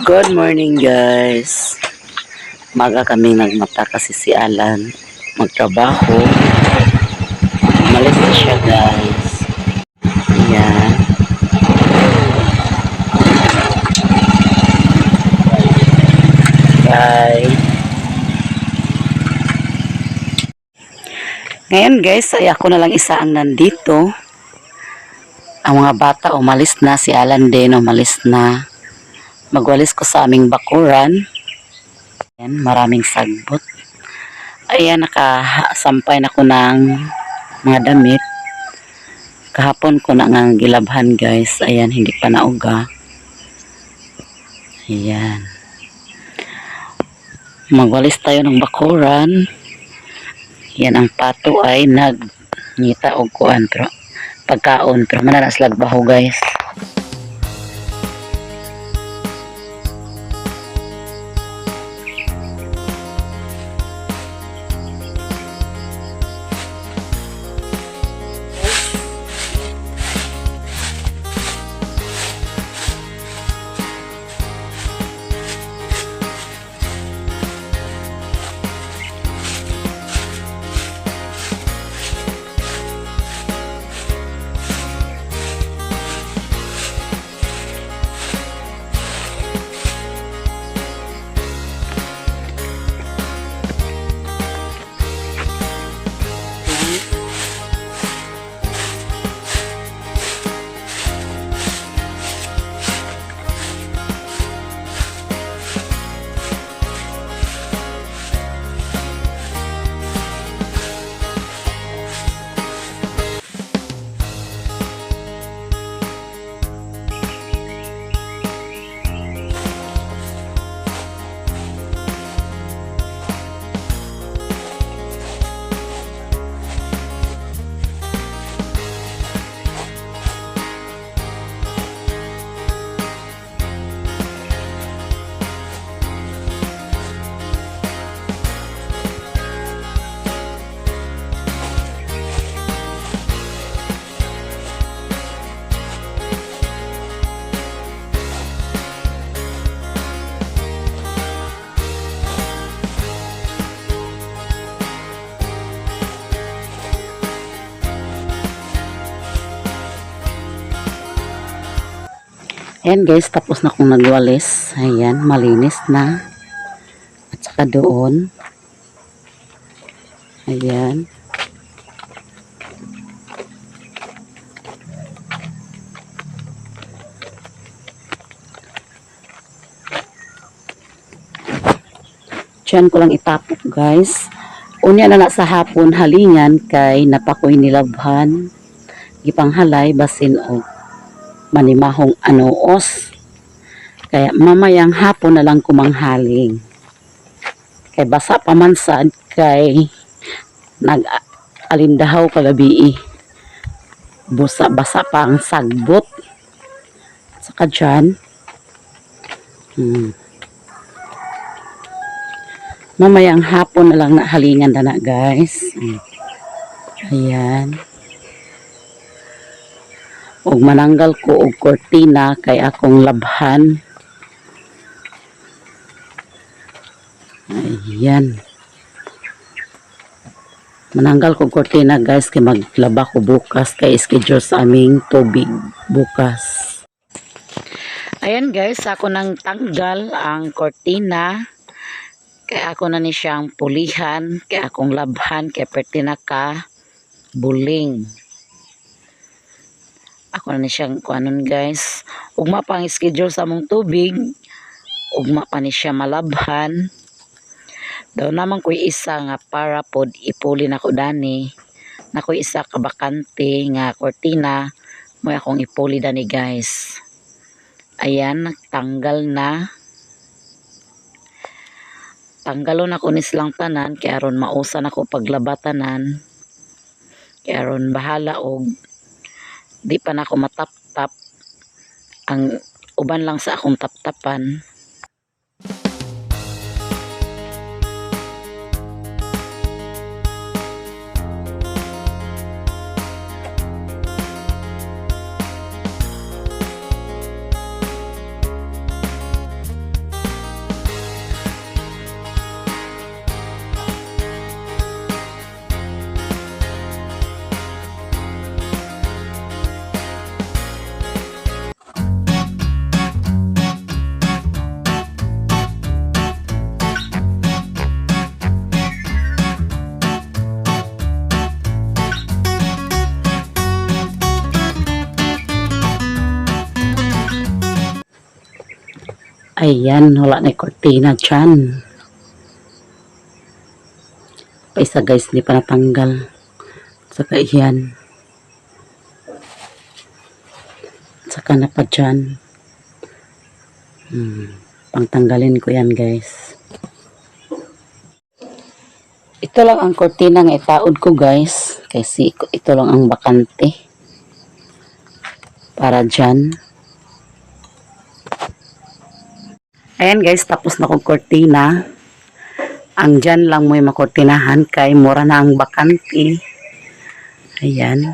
Good morning guys. Maga kami nagmata kasi si Alan magtrabaho. Malis na siya guys. Ayan. Bye. Ngayon guys ay ako na lang isa ang nandito. Ang mga bata umalis na. Si Alan din umalis na. Magwalis ko sa aming bakuran. Ayan, maraming sagbot. Ayan, nakasampay na ko ng mga damit. Kahapon ko na nga gilabhan guys. Ayan, hindi pa nauga. Ayan. Magwalis tayo ng bakuran. Yan ang pato ay nagngita og kuan pero pagkaon pero manalas lagbaho guys. Ayan guys, tapos na akong nagwalis. Ayan, malinis na. At saka doon. Ayan. Diyan ko lang itapok guys. Unya na sa hapon halingan kay napakoy nilabhan. Gipanghalay basin og manimahong anoos. Kaya mamayang hapon na lang kumanghaling. Kay basa pa man sad kay nag-alindahaw kagabi. Basa pa ang sagbot. Saka dyan. Mamayang hapon na lang halingan na guys. Ayan. Og mananggal ko og kortina kay akong labhan. Ayan. Mananggal ko kortina guys kay maglaba ko bukas kay schedule sa aming tubig bukas. Ayan guys, ako nang tanggal ang kortina. Kay ako na ni siyang pulihan, kay akong labhan kay perti na ka buling. Ako na ni siyang kuanon guys. Ugma pa ang schedule sa among tubig. Ugma pa ni siya malabhan. Daw naman ko isa nga para pod ipuli na ko dani. Na ko isa ka bakante nga kortina. Mo akong ipuli dani guys. Ayan, tanggal na. Tanggalon ako ni silang tanan. Kaya aron mausan ako paglabatanan. Kaya aron bahala og di pa na ako matap-tap. Ang uban lang sa akong tap-tapan. Ayan, wala na yung kortina dyan. Pa isa guys, hindi pa natanggal. Saka iyan. Saka na pa dyan. Pangtanggalin ko yan guys. Ito lang ang kortina nga itaod ko guys. Kasi ito lang ang bakante. Para dyan. Ayan guys, tapos na kong kortina. Ang dyan lang mo yung makortinahan kay mura na ang bakante. Ayan.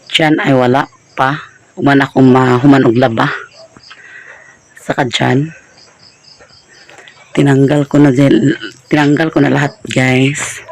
Dyan ay wala pa. Human akong human og laba. Saka dyan. Tinanggal ko na lahat guys.